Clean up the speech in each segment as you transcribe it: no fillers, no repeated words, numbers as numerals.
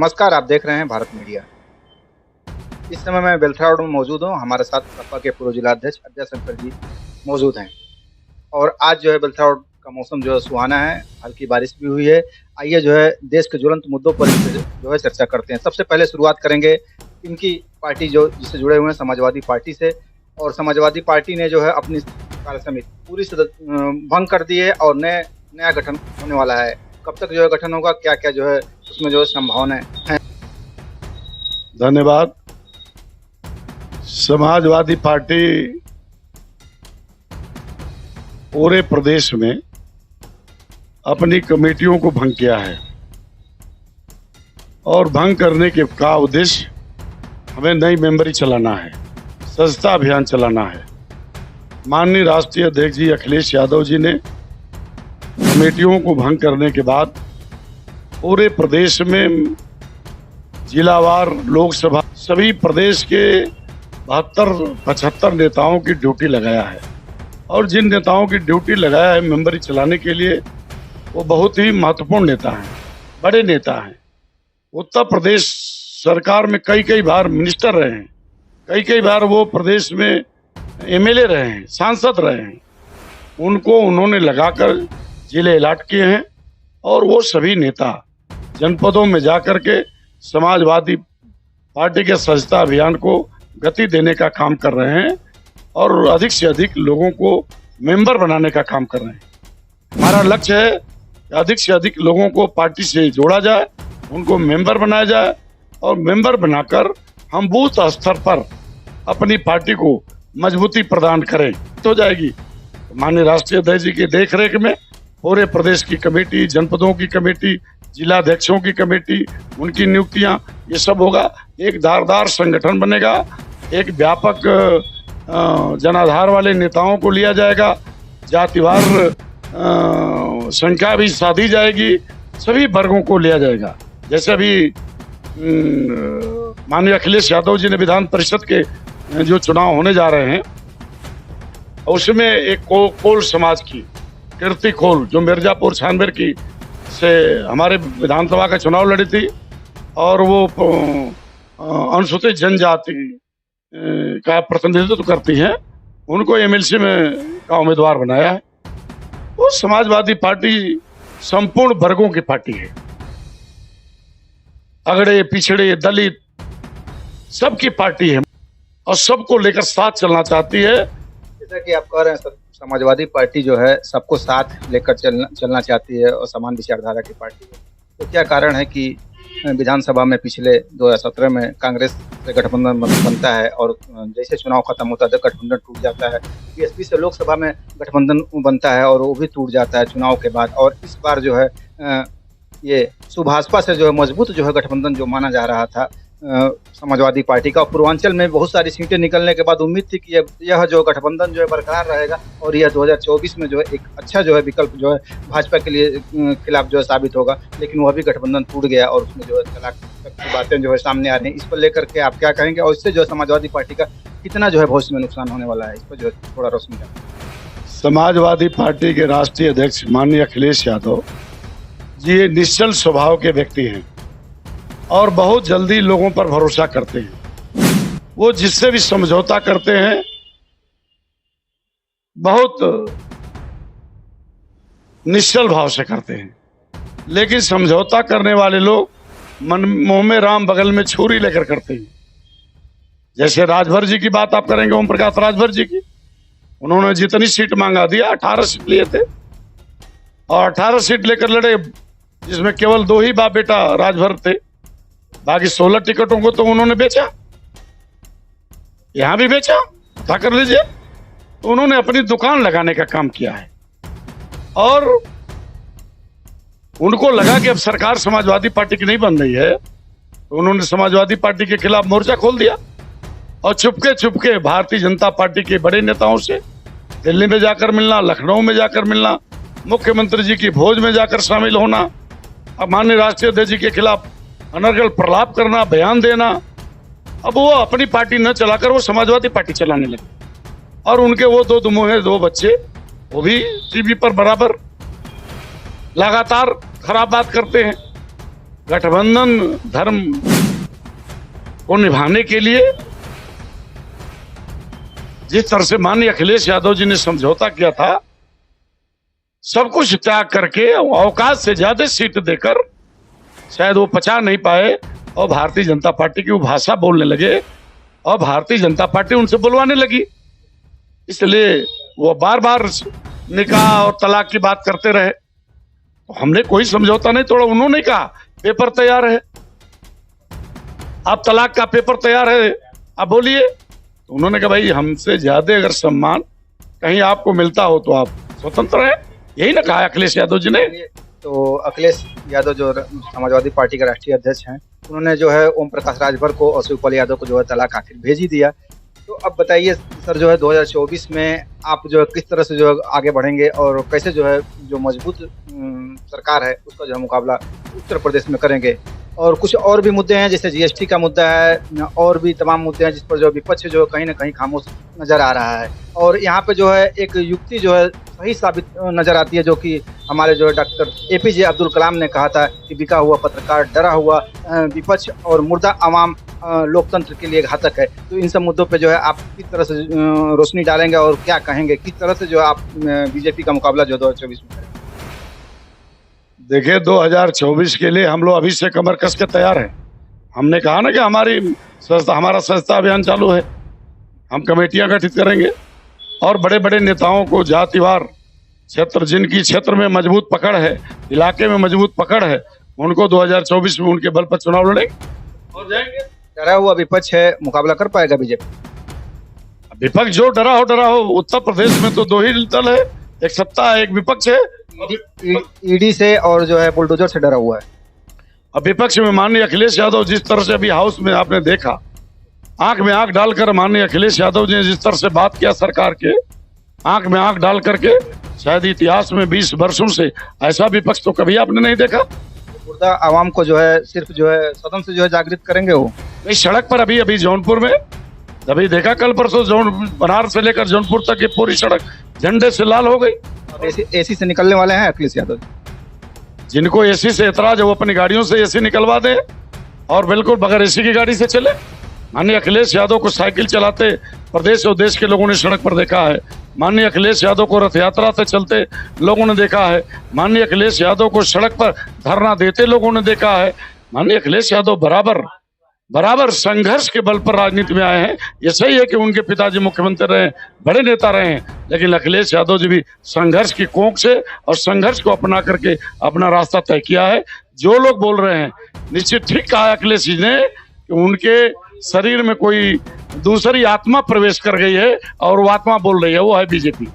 नमस्कार, आप देख रहे हैं भारत मीडिया। इस समय मैं बेल्थरा रोड में मौजूद हूँ। हमारे साथ सपा के पूर्व जिलाध्यक्ष अजय शंकर जी मौजूद हैं। और आज जो है बेल्थरा रोड का मौसम जो है सुहाना है, हल्की बारिश भी हुई है। आइए जो है देश के ज्वलंत मुद्दों पर जो है चर्चा करते हैं। सबसे पहले शुरुआत करेंगे इनकी पार्टी जो जिससे जुड़े हुए हैं, समाजवादी पार्टी से। और समाजवादी पार्टी ने जो है अपनी कार्य समिति पूरी भंग कर दी है और नया गठन होने वाला है। कब तक जो है गठन होगा, क्या क्या जो है उसमें जो है संभावनाएं हैं? धन्यवाद। समाजवादी पार्टी पूरे प्रदेश में अपनी कमेटियों को भंग किया है और भंग करने के का उद्देश्य हमें नई मेंबरी चलाना है, सजगता अभियान चलाना है। माननीय राष्ट्रीय अध्यक्ष जी अखिलेश यादव जी ने कमेटियों को भंग करने के बाद पूरे प्रदेश में जिलावार लोकसभा सभी प्रदेश के 72-75 नेताओं की ड्यूटी लगाया है। और जिन नेताओं की ड्यूटी लगाया है मेंबरी चलाने के लिए, वो बहुत ही महत्वपूर्ण नेता हैं, बड़े नेता हैं। उत्तर प्रदेश सरकार में कई बार मिनिस्टर रहे हैं, कई बार वो प्रदेश में एमएलए रहे हैं, सांसद रहे हैं। उनको उन्होंने लगाकर जिले अलॉट किए हैं और वो सभी नेता जनपदों में जाकर के समाजवादी पार्टी के सजगता अभियान को गति देने का काम कर रहे हैं और अधिक से अधिक लोगों को मेंबर बनाने का काम कर रहे हैं। हमारा लक्ष्य है कि अधिक से अधिक लोगों को पार्टी से जोड़ा जाए, उनको मेंबर बनाया जाए और मेंबर बनाकर हम बूथ स्तर पर अपनी पार्टी को मजबूती प्रदान करें तो जाएगी। माननीय राष्ट्रीय अध्यक्ष जी की देखरेख में पूरे प्रदेश की कमेटी, जनपदों की कमेटी, जिलाध्यक्षों की कमेटी, उनकी नियुक्तियां, ये सब होगा। एक धारदार संगठन बनेगा, एक व्यापक जनाधार वाले नेताओं को लिया जाएगा, जातिवार संख्या भी साधी जाएगी, सभी वर्गों को लिया जाएगा। जैसे अभी माननीय अखिलेश यादव जी ने विधान परिषद के जो चुनाव होने जा रहे हैं, उसमें एक कोल समाज की कीर्ति खोल जो मिर्जापुर छानबेर की से हमारे विधानसभा का चुनाव लड़ी थी और वो अनुसूचित जनजाति का प्रतिनिधित्व करती हैं, उनको एमएलसी में का उम्मीदवार बनाया है। वो समाजवादी पार्टी संपूर्ण वर्गों की पार्टी है, अगड़े पिछड़े दलित सबकी पार्टी है और सबको लेकर साथ चलना चाहती है। जैसा कि आप कह रहे हैं, समाजवादी पार्टी जो है सबको साथ लेकर चलना चाहती है और समान विचारधारा की पार्टी है। तो क्या कारण है कि विधानसभा में पिछले 2017 में कांग्रेस से गठबंधन बनता है और जैसे चुनाव खत्म होता है गठबंधन टूट जाता है। बीएसपी से लोकसभा में गठबंधन बनता है और वो भी टूट जाता है चुनाव के बाद। और इस बार जो है ये सुभाषपा से जो है मजबूत जो है गठबंधन जो माना जा रहा था समाजवादी पार्टी का। पूर्वांचल में बहुत सारी सीटें निकलने के बाद उम्मीद थी कि यह जो गठबंधन जो है बरकरार रहेगा और यह 2024 में जो है एक अच्छा जो है विकल्प जो है भाजपा के लिए खिलाफ जो है साबित होगा। लेकिन वह भी गठबंधन टूट गया और उसमें जो है तलाक तक की बातें जो है सामने आ रही हैं। इस पर लेकर के आप क्या कहेंगे और इससे जो है समाजवादी पार्टी का कितना जो है भविष्य में नुकसान होने वाला है, इस पर जो है थोड़ा रोशनी डालें। समाजवादी पार्टी के राष्ट्रीय अध्यक्ष माननीय अखिलेश यादव जी निश्चल स्वभाव के व्यक्ति हैं और बहुत जल्दी लोगों पर भरोसा करते हैं। वो जिससे भी समझौता करते हैं बहुत निश्चल भाव से करते हैं। लेकिन समझौता करने वाले लोग मन मुंह में राम बगल में छुरी लेकर करते हैं। जैसे राजभर जी की बात आप करेंगे, ओम प्रकाश राजभर जी की, उन्होंने जितनी सीट मांगा दिया 18 सीट लिए थे और 18 सीट लेकर लड़े, जिसमें केवल 2 ही बाप बेटा राजभर थे। बाकी 16 टिकटों को तो उन्होंने बेचा, यहां भी बेचा, क्या कर लीजिए। तो उन्होंने अपनी दुकान लगाने का काम किया है और उनको लगा कि अब सरकार समाजवादी पार्टी की नहीं बन रही है, तो उन्होंने समाजवादी पार्टी के खिलाफ मोर्चा खोल दिया और चुपके भारतीय जनता पार्टी के बड़े नेताओं से दिल्ली में जाकर मिलना, लखनऊ में जाकर मिलना, मुख्यमंत्री जी की भोज में जाकर शामिल होना, अब माननीय राष्ट्रीय अध्यक्ष जी के खिलाफ अनर्गल प्रलाप करना, बयान देना। अब वो अपनी पार्टी न चलाकर वो समाजवादी पार्टी चलाने लगे और उनके वो 2 दुमुहे 2 बच्चे वो भी टीवी पर बराबर लगातार खराब बात करते हैं। गठबंधन धर्म को निभाने के लिए जिस तरह से माननीय अखिलेश यादव जी ने समझौता किया था, सब कुछ त्याग करके औकात से ज्यादा सीट देकर शायद वो पचा नहीं पाए और भारतीय जनता पार्टी की वो भाषा बोलने लगे और भारतीय जनता पार्टी उनसे बुलवाने लगी। इसलिए वो बार बार निकाह और तलाक की बात करते रहे। तो हमने कोई समझौता नहीं तोड़ा। उन्होंने कहा पेपर तैयार है, आप तलाक का पेपर तैयार है, आप बोलिए। तो उन्होंने कहा भाई हमसे ज्यादा अगर सम्मान कहीं आपको मिलता हो तो आप स्वतंत्र हैं, यही ना कहा अखिलेश यादव जी ने। तो अखिलेश यादव जो समाजवादी पार्टी के राष्ट्रीय अध्यक्ष हैं, उन्होंने जो है ओम प्रकाश राजभर को और शिवपाल यादव को जो है तलाक आखिर भेज ही दिया। तो अब बताइए सर, जो है 2024 में आप जो है किस तरह से जो है आगे बढ़ेंगे और कैसे जो है जो मजबूत सरकार है उसका जो है मुकाबला उत्तर प्रदेश में करेंगे। और कुछ और भी मुद्दे हैं, जैसे जीएसटी का मुद्दा है और भी तमाम मुद्दे हैं जिस पर जो विपक्ष जो कहीं ना कहीं खामोश नजर आ रहा है। और यहाँ पे जो है एक युक्ति जो है सही साबित नजर आती है, जो कि हमारे जो है डॉक्टर एपीजे अब्दुल कलाम ने कहा था कि बिका हुआ पत्रकार, डरा हुआ विपक्ष और मुर्दा आवाम लोकतंत्र के लिए घातक है। तो इन सब मुद्दों पे जो है आप किस तरह से रोशनी डालेंगे और क्या कहेंगे, किस तरह से जो आप बीजेपी का मुकाबला जो 2024 में करेंगे? देखिए 2024 के लिए हम लोग अभी से कमर कस के तैयार हैं। हमने कहा ना कि हमारा स्वच्छता अभियान चालू है, हम कमेटियां गठित करेंगे और बड़े बड़े नेताओं को जातिवार क्षेत्र, जिनकी क्षेत्र में मजबूत पकड़ है, इलाके में मजबूत पकड़ है, उनको 2024 में उनके बल पर चुनाव लड़ेंगे और जाएंगे। डरा हुआ विपक्ष है, मुकाबला कर पाएगा बीजेपी? विपक्ष जो डरा हो, उत्तर प्रदेश में तो दो ही दल है, एक सत्ता है, एक विपक्ष है। ईडी से और जो है बुलडोजर से डरा हुआ है। अब विपक्ष में माननीय अखिलेश यादव जिस तरह से अभी हाउस में आपने देखा, आंख में आंख डालकर माननीय अखिलेश यादव जी ने जिस तरह से बात किया सरकार के, आंख में आंख डाल करके, शायद इतिहास में 20 वर्षों से ऐसा विपक्ष तो कभी आपने नहीं देखा। मुर्दा आवाम को जो है सिर्फ जो है सदन से जो है जागृत करेंगे वो। इस सड़क पर अभी जौनपुर में अभी देखा, कल परसों बनारस से लेकर जौनपुर तक की पूरी सड़क झंडे से लाल हो गई। एसी से निकलने वाले हैं अखिलेश यादव। जिनको एसी से एतराज है वो अपनी गाड़ियों से एसी निकलवा दे और बिल्कुल बगैर एसी की गाड़ी से चले। माननीय अखिलेश यादव को साइकिल चलाते प्रदेश और देश के लोगों ने सड़क पर देखा है। माननीय अखिलेश यादव को रथ यात्रा से चलते लोगों ने देखा है। माननीय अखिलेश यादव को सड़क पर धरना देते लोगों ने देखा है। माननीय अखिलेश यादव बराबर संघर्ष के बल पर राजनीति में आए हैं। ये सही है कि उनके पिताजी मुख्यमंत्री रहे, बड़े नेता रहे हैं, लेकिन अखिलेश यादव जी भी संघर्ष की कोख से और संघर्ष को अपना करके अपना रास्ता तय किया है। जो लोग बोल रहे हैं, निश्चित ठीक कहा अखिलेश जी ने कि उनके शरीर में कोई दूसरी आत्मा प्रवेश कर गई है और वो आत्मा बोल रही है, वो है बीजेपी।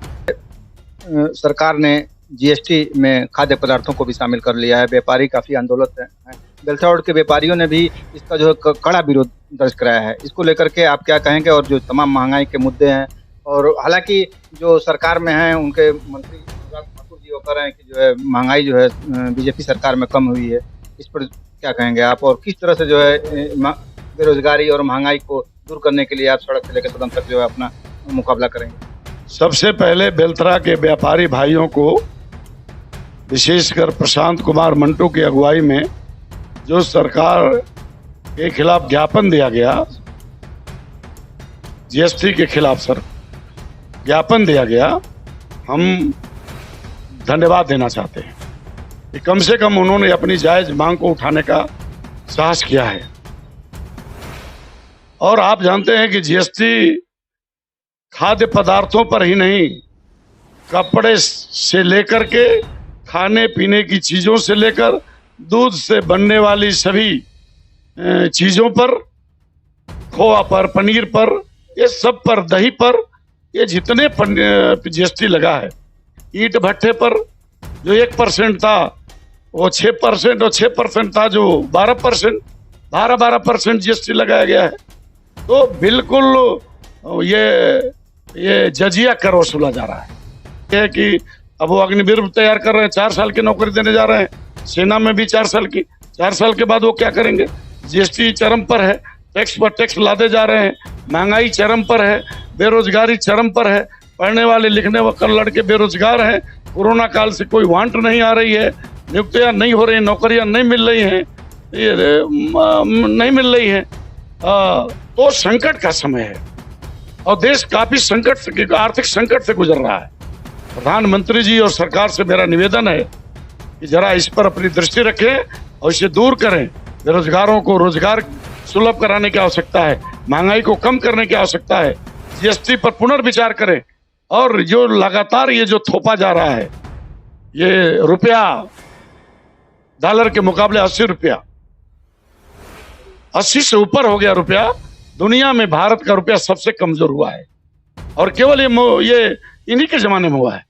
सरकार ने जीएसटी में खाद्य पदार्थों को भी शामिल कर लिया है। व्यापारी काफी आंदोलित है। बेलथौड़ के व्यापारियों ने भी इसका जो है कड़ा विरोध दर्ज कराया है। इसको लेकर के आप क्या कहेंगे? और जो तमाम महंगाई के मुद्दे हैं, और हालांकि जो सरकार में हैं उनके मंत्री ठाकुर जी वो कह रहे हैं कि जो है महंगाई जो है बीजेपी सरकार में कम हुई है। इस पर क्या कहेंगे आप, और किस तरह से जो है बेरोजगारी और महंगाई को दूर करने के लिए आप सड़क से लेकर सदन तक जो है अपना मुकाबला करेंगे? सबसे पहले बेलतरा के व्यापारी भाइयों को, विशेषकर प्रशांत कुमार मंटू की अगुवाई में जो सरकार के खिलाफ ज्ञापन दिया गया, जीएसटी के खिलाफ सर ज्ञापन दिया गया, हम धन्यवाद देना चाहते हैं कि कम से कम उन्होंने अपनी जायज मांग को उठाने का साहस किया है। और आप जानते हैं कि जीएसटी खाद्य पदार्थों पर ही नहीं, कपड़े से लेकर के खाने पीने की चीजों से लेकर दूध से बनने वाली सभी चीजों पर, खोआ पर, पनीर पर, ये सब पर, दही पर, ये जितने जीएसटी लगा है। ईंट भट्ठे पर जो 1% था वो 6% और 6% था जो 12%, 12% जीएसटी लगाया गया है। तो बिल्कुल ये जजिया कर वसूला जा रहा है कि अब वो अग्निवीर तैयार कर रहे हैं, 4 साल की नौकरी देने जा रहे हैं, सेना में भी 4 साल की। 4 साल के बाद वो क्या करेंगे? जीएसटी चरम पर है, टैक्स पर टैक्स लादे जा रहे हैं, महंगाई चरम पर है, बेरोजगारी चरम पर है, पढ़ने वाले लिखने वाले लड़के बेरोजगार हैं, कोरोना काल से कोई वांट नहीं आ रही है, नियुक्तियां नहीं हो रही, नौकरियां नहीं मिल रही हैं, नहीं मिल रही है, तो संकट का समय है और देश काफी संकट, आर्थिक संकट से गुजर रहा है। प्रधानमंत्री जी और सरकार से मेरा निवेदन है कि जरा इस पर अपनी दृष्टि रखें और इसे दूर करें। बेरोजगारों को रोजगार सुलभ कराने की आवश्यकता है, महंगाई को कम करने की आवश्यकता है, जीएसटी पर पुनर्विचार करें और जो लगातार ये जो थोपा जा रहा है, ये रुपया डॉलर के मुकाबले 80 रुपया, 80 से ऊपर हो गया रुपया। दुनिया में भारत का रुपया सबसे कमजोर हुआ है और केवल ये इन्हीं के जमाने में हुआ है।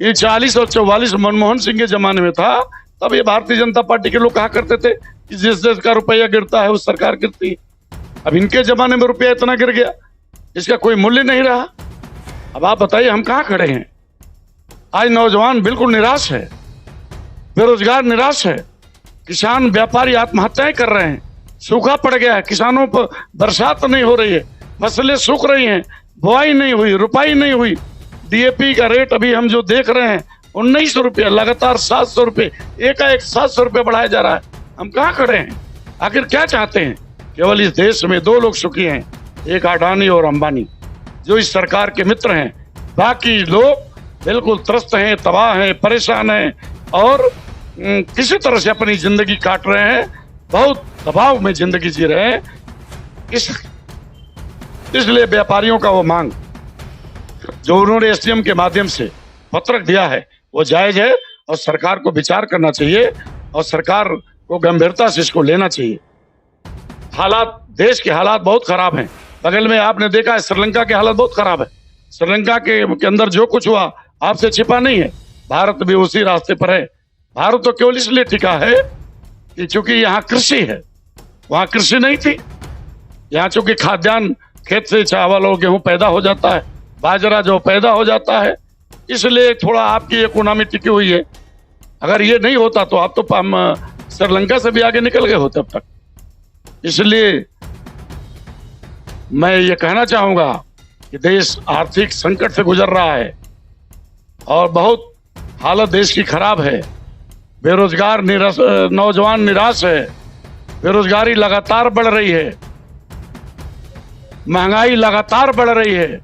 ये 40 और 44 मनमोहन सिंह के जमाने में था, तब ये भारतीय जनता पार्टी के लोग कहा करते थे कि जिस देश का रुपया गिरता है उस सरकार गिरती है। अब इनके जमाने में रुपया इतना गिर गया, इसका कोई मूल्य नहीं रहा। अब आप बताइए हम कहाँ खड़े हैं? आज नौजवान बिल्कुल निराश है, बेरोजगार निराश है, किसान व्यापारी आत्महत्याएं कर रहे हैं, सूखा पड़ गया है, किसानों पर बरसात नहीं हो रही है, फसलें सूख रही हैं, बुआई नहीं हुई, रुपाई नहीं हुई। डीएपी का रेट अभी हम जो देख रहे हैं 1900 रुपये, लगातार 700 रुपये, एकाएक 700 रुपये बढ़ाया जा रहा है। हम कहाँ खड़े हैं? आखिर क्या चाहते हैं? केवल इस देश में 2 लोग सुखी हैं, एक अडानी और अंबानी, जो इस सरकार के मित्र हैं। बाकी लोग बिल्कुल त्रस्त हैं, तबाह हैं, परेशान हैं और किसी तरह से अपनी जिंदगी काट रहे हैं, बहुत दबाव में जिंदगी जी रहे हैं। इसलिए व्यापारियों का वो मांग जो उन्होंने एसडीएम के माध्यम से पत्रक दिया है वो जायज है और सरकार को विचार करना चाहिए और सरकार को गंभीरता से इसको लेना चाहिए। हालात, देश के हालात बहुत खराब हैं। बगल में आपने देखा है श्रीलंका के हालात बहुत खराब है। श्रीलंका के अंदर जो कुछ हुआ आपसे छिपा नहीं है। भारत भी उसी रास्ते पर है। भारत तो केवल इसलिए टिका है कि चूंकि यहाँ कृषि है, वहां कृषि नहीं थी। यहाँ चूंकि खाद्यान्न खेत से चावल और गेहूं पैदा हो जाता है, बाजरा जो पैदा हो जाता है, इसलिए थोड़ा आपकी इकोनॉमी टिकी हुई है। अगर ये नहीं होता तो आप तो श्रीलंका से भी आगे निकल गए होते अब तक। इसलिए मैं ये कहना चाहूंगा कि देश आर्थिक संकट से गुजर रहा है और बहुत हालत देश की खराब है। बेरोजगार नौजवान निराश है, बेरोजगारी लगातार बढ़ रही है, महंगाई लगातार बढ़ रही है,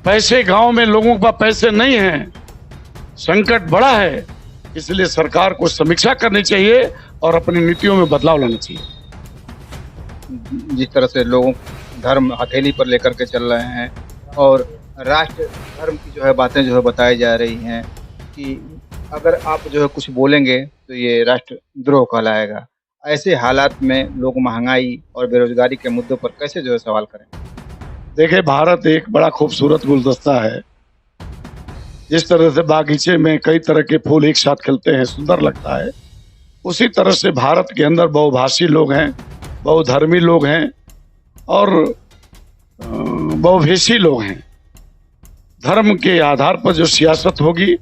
पैसे गांव में लोगों के पास पैसे नहीं हैं, संकट बड़ा है। इसलिए सरकार को समीक्षा करनी चाहिए और अपनी नीतियों में बदलाव लाना चाहिए। जिस तरह से लोग धर्म हथेली पर लेकर के चल रहे हैं और राष्ट्र धर्म की जो है बातें जो है बताई जा रही हैं कि अगर आप जो है कुछ बोलेंगे तो ये राष्ट्रद्रोह कहलाएगा। ऐसे हालात में लोग महंगाई और बेरोजगारी के मुद्दों पर कैसे जो है सवाल करें? देखिए, भारत एक बड़ा खूबसूरत गुलदस्ता है। जिस तरह से बागीचे में कई तरह के फूल एक साथ खिलते हैं, सुंदर लगता है, उसी तरह से भारत के अंदर बहुभाषी लोग हैं, बहुधर्मी लोग हैं और बहुवेशी लोग हैं। धर्म के आधार पर जो सियासत होगी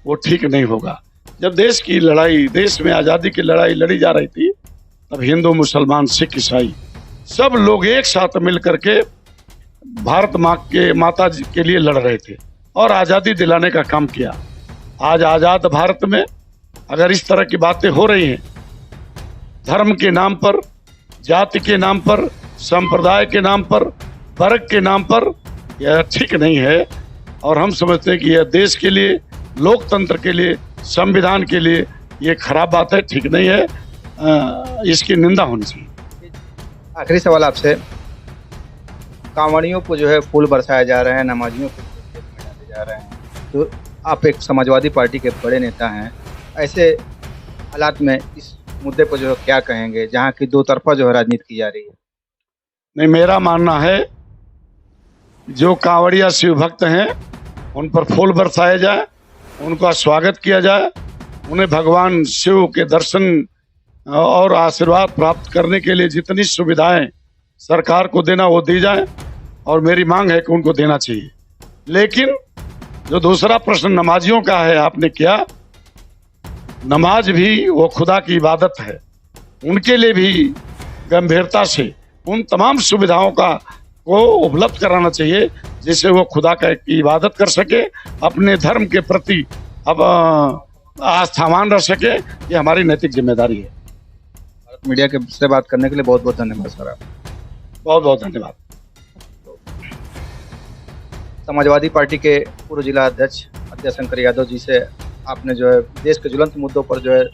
वो ठीक नहीं होगा। जब देश की लड़ाई, देश में आज़ादी की लड़ाई लड़ी जा रही थी, तब हिंदू, मुसलमान, सिख, ईसाई सब लोग एक साथ मिल करके भारत माता जी के लिए लड़ रहे थे और आज़ादी दिलाने का काम किया। आज आज़ाद भारत में अगर इस तरह की बातें हो रही हैं, धर्म के नाम पर, जाति के नाम पर, संप्रदाय के नाम पर, वर्ग के नाम पर, यह ठीक नहीं है और हम समझते हैं कि यह देश के लिए, लोकतंत्र के लिए, संविधान के लिए ये खराब बात है, ठीक नहीं है, इसकी निंदा होनी चाहिए। आखिरी सवाल आपसे, कांवड़ियों को जो है फूल बरसाया जा रहा है, नमाजियों को डाले जा रहे हैं, तो आप एक समाजवादी पार्टी के बड़े नेता हैं, ऐसे हालात में इस मुद्दे पर जो है क्या कहेंगे जहाँ की दो तरफा जो है राजनीति की जा रही है? नहीं, मेरा मानना है जो कांवड़िया शिव भक्त हैं उन पर फूल बरसाया जाए, उनका स्वागत किया जाए, उन्हें भगवान शिव के दर्शन और आशीर्वाद प्राप्त करने के लिए जितनी सुविधाएं सरकार को देना वो दी जाए और मेरी मांग है कि उनको देना चाहिए। लेकिन जो दूसरा प्रश्न नमाजियों का है आपने किया, नमाज भी वो खुदा की इबादत है, उनके लिए भी गंभीरता से उन तमाम सुविधाओं को उपलब्ध कराना चाहिए जिससे वो खुदा की इबादत कर सके, अपने धर्म के प्रति अब आस्थावान रह सके। ये हमारी नैतिक जिम्मेदारी है। मीडिया के से बात करने के लिए बहुत बहुत धन्यवाद सर आप। बहुत बहुत धन्यवाद। समाजवादी पार्टी के पूर्व जिला अध्यक्ष अजय शंकर यादव जी से आपने जो है देश के ज्वलंत मुद्दों पर जो है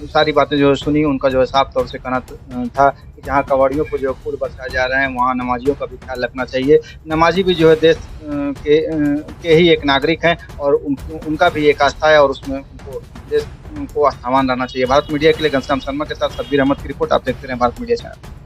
सारी बातें जो है सुनी। उनका जो है साफ तौर से कहना था कि जहाँ कबाड़ियों को जो फूल बरसाए जा रहे हैं वहाँ नमाजियों का भी ख्याल रखना चाहिए। नमाजी भी जो है देश के ही एक नागरिक हैं और उनका भी एक आस्था है और उसमें उनको देश को आस्थावान रहना चाहिए। भारत मीडिया के लिए घनश्याम शर्मा के साथ शब्बीर अहमद की रिपोर्ट। आप देखते रहे भारत मीडिया चैनल।